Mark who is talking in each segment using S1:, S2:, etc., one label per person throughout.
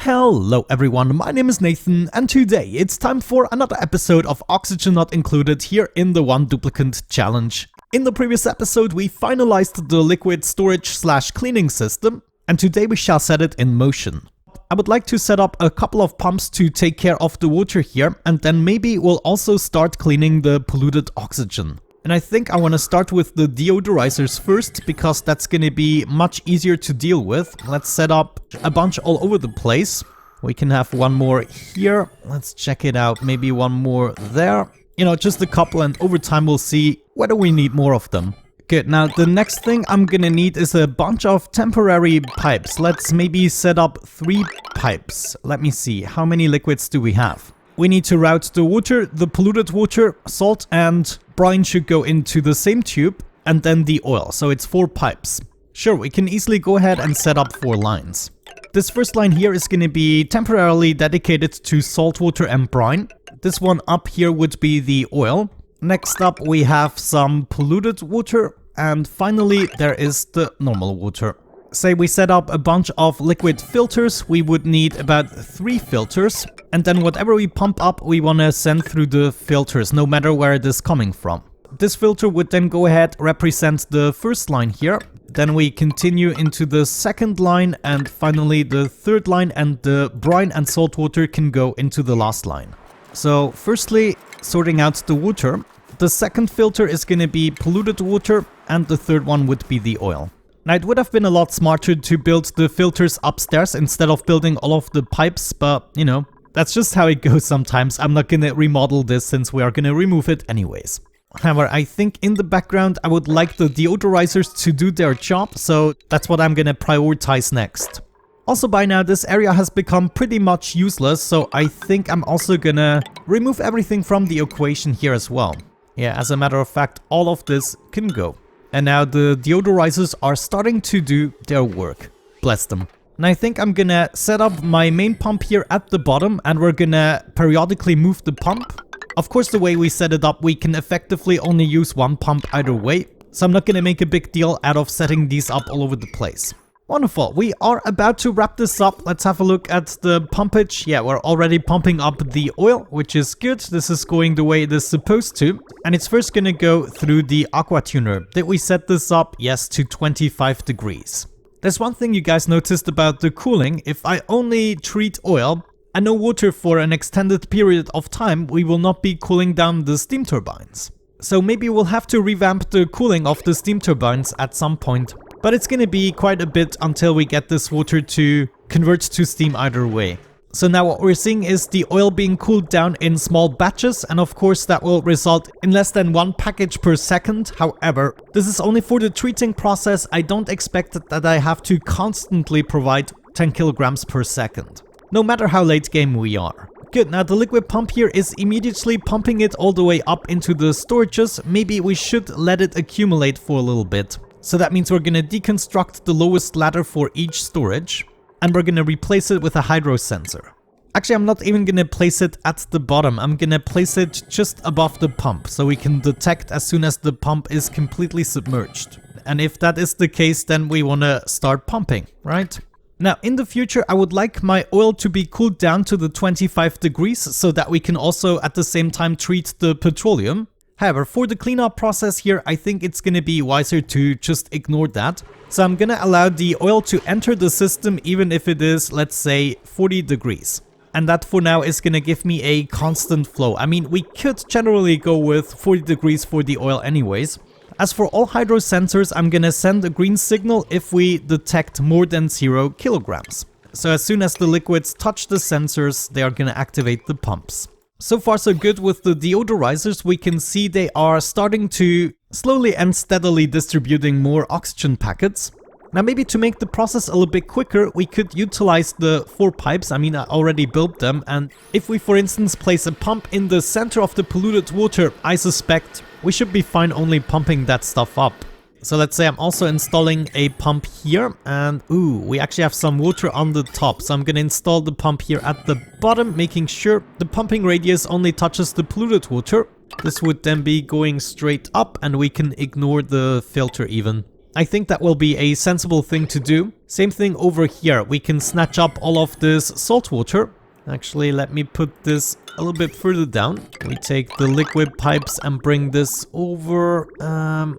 S1: Hello everyone, my name is Nathan and today it's time for another episode of Oxygen Not Included here in the One Duplicant Challenge. In the previous episode we finalized the liquid storage / cleaning system and today we shall set it in motion. I would like to set up a couple of pumps to take care of the water here and then maybe we'll also start cleaning the polluted oxygen. And I think I want to start with the deodorizers first because that's going to be much easier to deal with. Let's set up a bunch all over the place. We can have one more here. Let's check it out. Maybe one more there. You know, just a couple, and over time we'll see whether we need more of them. Good, now the next thing I'm gonna need is a bunch of temporary pipes. Let's maybe set up 3 pipes. Let me see, how many liquids do we have? We need to route the water, the polluted water, salt and brine should go into the same tube, and then the oil, so it's 4 pipes. Sure, we can easily go ahead and set up 4 lines. This first line here is going to be temporarily dedicated to salt water and brine. This one up here would be the oil. Next up we have some polluted water, and finally there is the normal water. Say we set up a bunch of liquid filters, we would need about 3 filters, and then whatever we pump up we want to send through the filters, no matter where it is coming from. This filter would then go ahead, represent the first line here, then we continue into the second line, and finally the third line, and the brine and salt water can go into the last line. So firstly, sorting out the water, the second filter is going to be polluted water, and the third one would be the oil. Now it would have been a lot smarter to build the filters upstairs instead of building all of the pipes, but you know, that's just how it goes sometimes. I'm not gonna remodel this since we are gonna remove it anyways. However, I think in the background I would like the deodorizers to do their job, so that's what I'm gonna prioritize next. Also by now this area has become pretty much useless, so I think I'm also gonna remove everything from the equation here as well. Yeah, as a matter of fact, all of this can go. And now the deodorizers are starting to do their work. Bless them. And I think I'm gonna set up my main pump here at the bottom, and we're gonna periodically move the pump. Of course, the way we set it up, we can effectively only use one pump either way, so I'm not gonna make a big deal out of setting these up all over the place. Wonderful, we are about to wrap this up. Let's have a look at the pumpage. Yeah, we're already pumping up the oil, which is good. This is going the way it is supposed to. And it's first gonna go through the aqua tuner. Did we set this up? Yes, to 25 degrees. There's one thing you guys noticed about the cooling. If I only treat oil and no water for an extended period of time, we will not be cooling down the steam turbines. So maybe we'll have to revamp the cooling of the steam turbines at some point. But it's gonna be quite a bit until we get this water to convert to steam either way. So now what we're seeing is the oil being cooled down in small batches, and of course that will result in less than 1 package per second. However, this is only for the treating process. I don't expect that I have to constantly provide 10 kilograms per second, no matter how late game we are. Good, now the liquid pump here is immediately pumping it all the way up into the storages. Maybe we should let it accumulate for a little bit. So that means we're going to deconstruct the lowest ladder for each storage, and we're going to replace it with a hydro sensor. Actually, I'm not even going to place it at the bottom. I'm going to place it just above the pump, so we can detect as soon as the pump is completely submerged. And if that is the case, then we want to start pumping, right? Now, in the future, I would like my oil to be cooled down to the 25 degrees so that we can also at the same time treat the petroleum. However, for the cleanup process here, I think it's gonna be wiser to just ignore that. So I'm gonna allow the oil to enter the system even if it is, let's say, 40 degrees. And that for now is gonna give me a constant flow. I mean, we could generally go with 40 degrees for the oil anyways. As for all hydro sensors, I'm gonna send a green signal if we detect more than 0 kilograms. So as soon as the liquids touch the sensors, they are gonna activate the pumps. So far so good with the deodorizers. We can see they are starting to slowly and steadily distributing more oxygen packets. Now maybe to make the process a little bit quicker, we could utilize the 4 pipes. I mean, I already built them, and if we for instance place a pump in the center of the polluted water, I suspect we should be fine only pumping that stuff up. So let's say I'm also installing a pump here, and ooh, we actually have some water on the top. So I'm gonna install the pump here at the bottom, making sure the pumping radius only touches the polluted water. This would then be going straight up, and we can ignore the filter even. I think that will be a sensible thing to do. Same thing over here. We can snatch up all of this salt water. Actually, let me put this a little bit further down. We take the liquid pipes and bring this over.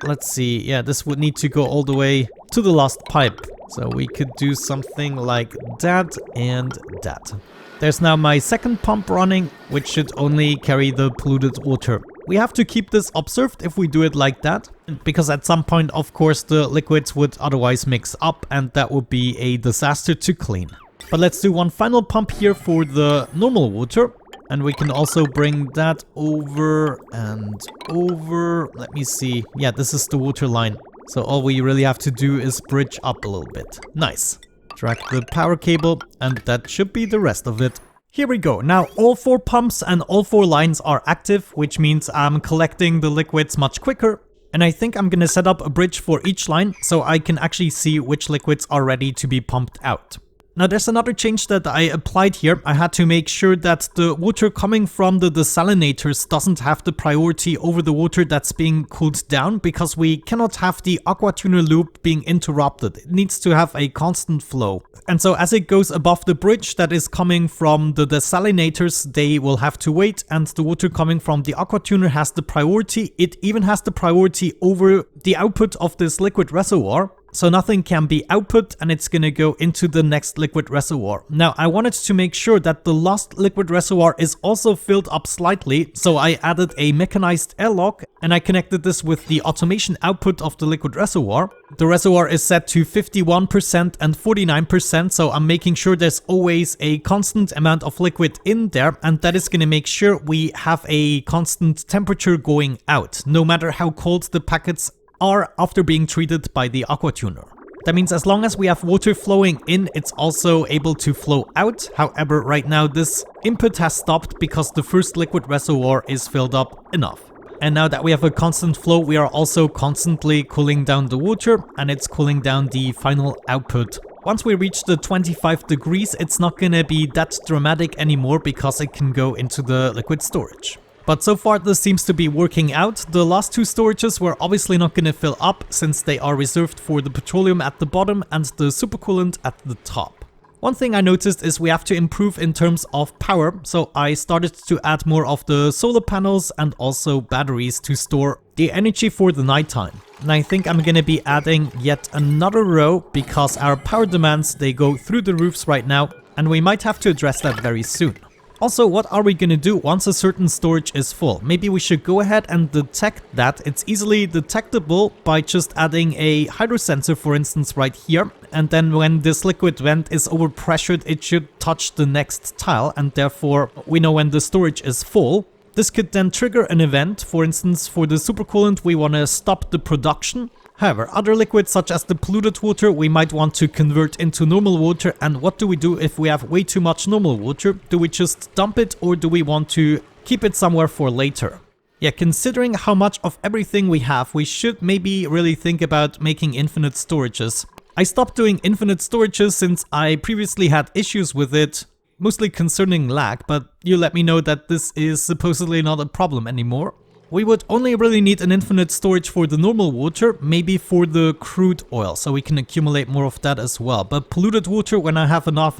S1: Let's see. Yeah, this would need to go all the way to the last pipe. So we could do something like that and that. There's now my second pump running, which should only carry the polluted water. We have to keep this observed if we do it like that, because at some point, of course, the liquids would otherwise mix up and that would be a disaster to clean. But let's do one final pump here for the normal water. And we can also bring that over and over. Let me see. Yeah, this is the water line. So all we really have to do is bridge up a little bit. Nice. Drag the power cable and that should be the rest of it. Here we go. Now all 4 pumps and all 4 lines are active, which means I'm collecting the liquids much quicker. And I think I'm gonna set up a bridge for each line so I can actually see which liquids are ready to be pumped out. Now there's another change that I applied here. I had to make sure that the water coming from the desalinators doesn't have the priority over the water that's being cooled down, because we cannot have the aqua tuner loop being interrupted. It needs to have a constant flow. And so as it goes above the bridge that is coming from the desalinators, they will have to wait, and the water coming from the aqua tuner has the priority. It even has the priority over the output of this liquid reservoir. So nothing can be output and it's gonna go into the next liquid reservoir. Now I wanted to make sure that the last liquid reservoir is also filled up slightly, so I added a mechanized airlock and I connected this with the automation output of the liquid reservoir. The reservoir is set to 51% and 49%, so I'm making sure there's always a constant amount of liquid in there, and that is gonna make sure we have a constant temperature going out, no matter how cold the packets are after being treated by the aqua tuner. That means as long as we have water flowing in, it's also able to flow out. However, right now this input has stopped because the first liquid reservoir is filled up enough. And now that we have a constant flow, we are also constantly cooling down the water, and it's cooling down the final output. Once we reach the 25 degrees, it's not gonna be that dramatic anymore because it can go into the liquid storage. But so far this seems to be working out. The last 2 storages were obviously not going to fill up since they are reserved for the petroleum at the bottom and the supercoolant at the top. One thing I noticed is we have to improve in terms of power, so I started to add more of the solar panels and also batteries to store the energy for the nighttime. And I think I'm going to be adding yet another row because our power demands, they go through the roofs right now, and we might have to address that very soon. Also, what are we gonna do once a certain storage is full? Maybe we should go ahead and detect that. It's easily detectable by just adding a hydrosensor, for instance, right here. And then when this liquid vent is overpressured, it should touch the next tile, and therefore we know when the storage is full. This could then trigger an event. For instance, for the supercoolant, we want to stop the production. However, other liquids such as the polluted water, we might want to convert into normal water. And what do we do if we have way too much normal water? Do we just dump it, or do we want to keep it somewhere for later? Yeah, considering how much of everything we have, we should maybe really think about making infinite storages. I stopped doing infinite storages since I previously had issues with it, mostly concerning lag, but you let me know that this is supposedly not a problem anymore. We would only really need an infinite storage for the normal water, maybe for the crude oil, so we can accumulate more of that as well. But polluted water, when I have enough,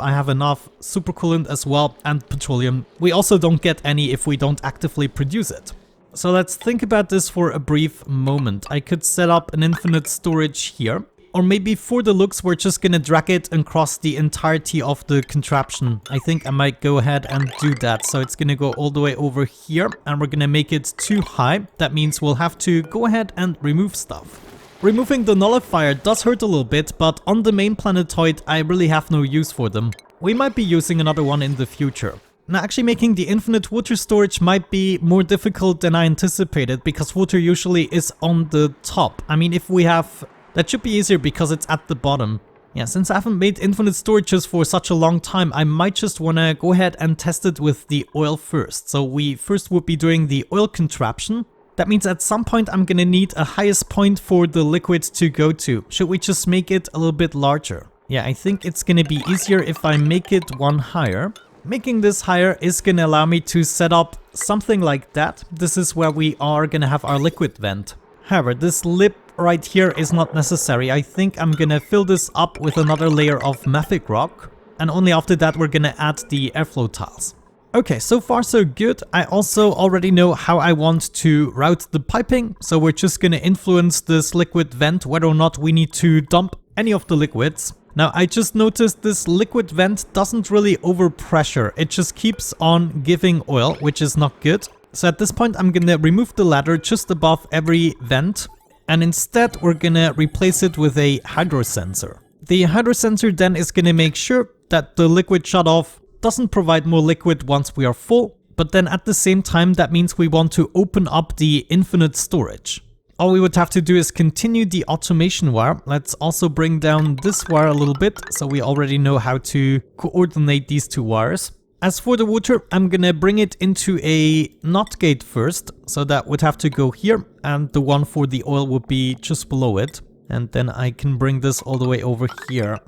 S1: supercoolant as well, and petroleum. We also don't get any if we don't actively produce it. So let's think about this for a brief moment. I could set up an infinite storage here. Or maybe for the looks, we're just gonna drag it across the entirety of the contraption. I think I might go ahead and do that. So it's gonna go all the way over here, and we're gonna make it too high. That means we'll have to go ahead and remove stuff. Removing the nullifier does hurt a little bit, but on the main planetoid, I really have no use for them. We might be using another one in the future. Now, actually making the infinite water storage might be more difficult than I anticipated, because water usually is on the top. I mean, if we have... That should be easier because it's at the bottom. Yeah, since I haven't made infinite storages for such a long time, I might just want to go ahead and test it with the oil first. So we first would be doing the oil contraption. That means at some point I'm gonna need a highest point for the liquid to go to. Should we just make it a little bit larger? Yeah, I think it's gonna be easier if I make it one higher. Making this higher is gonna allow me to set up something like that. This is where we are gonna have our liquid vent. However, this lip right here is not necessary. I think I'm gonna fill this up with another layer of mafic rock, and only after that we're gonna add the airflow tiles. Okay, so far so good. I also already know how I want to route the piping, so we're just gonna influence this liquid vent whether or not we need to dump any of the liquids. Now, I just noticed this liquid vent doesn't really overpressure. It just keeps on giving oil, which is not good. So at this point, I'm gonna remove the ladder just above every vent, and instead we're gonna replace it with a hydrosensor. The hydrosensor then is gonna make sure that the liquid shutoff doesn't provide more liquid once we are full, but then at the same time that means we want to open up the infinite storage. All we would have to do is continue the automation wire. Let's also bring down this wire a little bit so we already know how to coordinate these two wires. As for the water, I'm gonna bring it into a NOT gate first, so that would have to go here, and the one for the oil would be just below it. And then I can bring this all the way over here.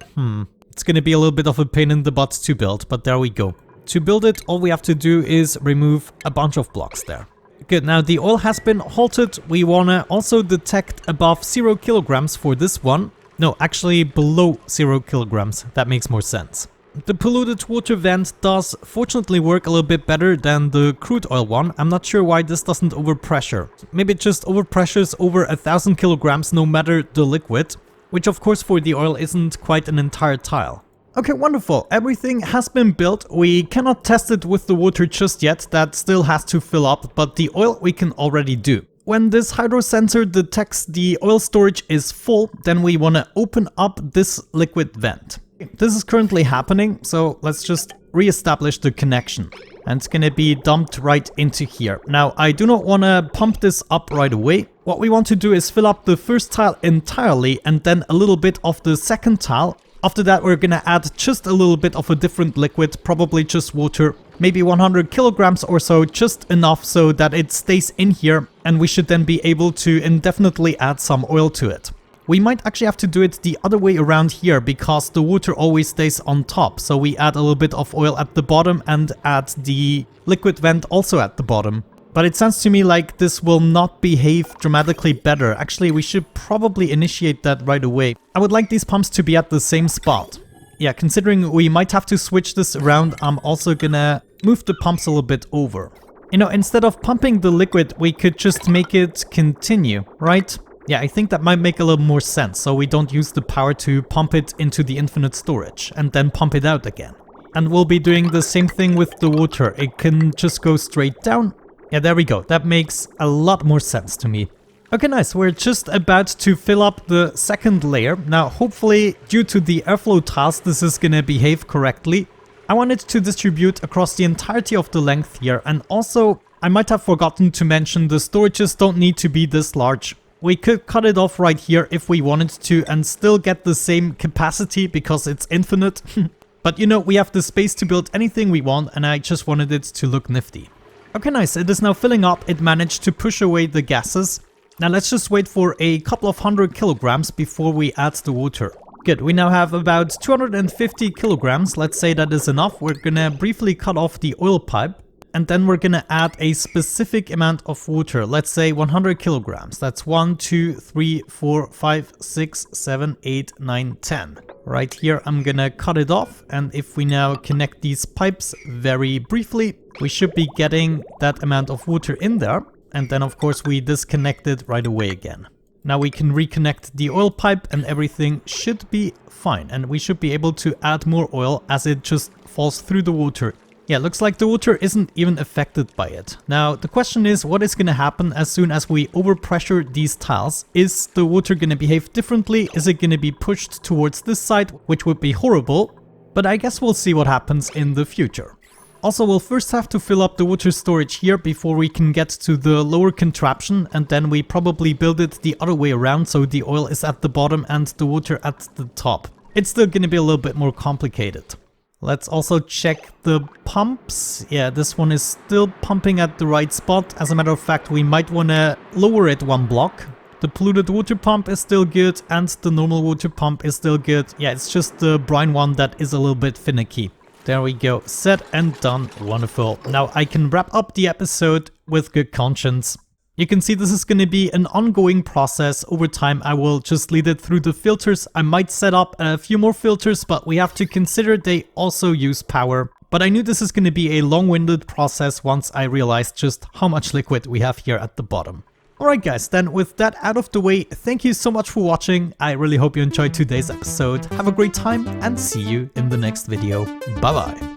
S1: It's gonna be a little bit of a pain in the butt to build, but there we go. To build it, all we have to do is remove a bunch of blocks there. Good, now the oil has been halted. We wanna also detect above 0 kilograms for this one. No, actually below 0 kilograms. That makes more sense. The polluted water vent does fortunately work a little bit better than the crude oil one. I'm not sure why this doesn't overpressure. Maybe it just overpressures over 1000 kilograms no matter the liquid, which of course for the oil isn't quite an entire tile. Okay, wonderful. Everything has been built. We cannot test it with the water just yet. That still has to fill up, but the oil we can already do. When this hydrosensor detects the oil storage is full, then we want to open up this liquid vent. This is currently happening, so let's just re-establish the connection. And it's gonna be dumped right into here. Now, I do not want to pump this up right away. What we want to do is fill up the first tile entirely and then a little bit of the second tile. After that, we're gonna add just a little bit of a different liquid, probably just water, maybe 100 kilograms or so, just enough so that it stays in here, and we should then be able to indefinitely add some oil to it. We might actually have to do it the other way around here because the water always stays on top, so we add a little bit of oil at the bottom and add the liquid vent also at the bottom. But it sounds to me like this will not behave dramatically better. Actually, we should probably initiate that right away. I would like these pumps to be at the same spot. Yeah, considering we might have to switch this around, I'm also gonna move the pumps a little bit over. You know, instead of pumping the liquid, we could just make it continue, right? Yeah, I think that might make a little more sense, so we don't use the power to pump it into the infinite storage and then pump it out again. And we'll be doing the same thing with the water. It can just go straight down. Yeah, there we go. That makes a lot more sense to me. Okay, nice. We're just about to fill up the second layer. Now, hopefully, due to the airflow tiles, this is gonna behave correctly. I want it to distribute across the entirety of the length here. And also, I might have forgotten to mention the storages don't need to be this large. We could cut it off right here if we wanted to and still get the same capacity because it's infinite. But you know, we have the space to build anything we want, and I just wanted it to look nifty. Okay, nice. It is now filling up. It managed to push away the gases. Now let's just wait for a couple of 100 kilograms before we add the water. Good, we now have about 250 kilograms. Let's say that is enough. We're gonna briefly cut off the oil pipe. And then we're gonna add a specific amount of water. Let's say 100 kilograms. That's 1, 2, 3, 4, 5, 6, 7, 8, 9, 10. Right here, I'm gonna cut it off. And if we now connect these pipes very briefly, we should be getting that amount of water in there. And then of course we disconnect it right away again. Now we can reconnect the oil pipe and everything should be fine. And we should be able to add more oil as it just falls through the water. Yeah, looks like the water isn't even affected by it. Now, the question is, what is going to happen as soon as we overpressure these tiles? Is the water going to behave differently? Is it going to be pushed towards this side, which would be horrible? But I guess we'll see what happens in the future. Also, we'll first have to fill up the water storage here before we can get to the lower contraption, and then we probably build it the other way around so the oil is at the bottom and the water at the top. It's still going to be a little bit more complicated. Let's also check the pumps. Yeah, this one is still pumping at the right spot. As a matter of fact, we might want to lower it one block. The polluted water pump is still good and the normal water pump is still good. Yeah, it's just the brine one that is a little bit finicky. There we go. Set and done. Wonderful. Now I can wrap up the episode with good conscience. You can see this is going to be an ongoing process. Over time, I will just lead it through the filters. I might set up a few more filters, but we have to consider they also use power. But I knew this is going to be a long-winded process once I realized just how much liquid we have here at the bottom. Alright guys, then with that out of the way, thank you so much for watching. I really hope you enjoyed today's episode. Have a great time and see you in the next video. Bye bye.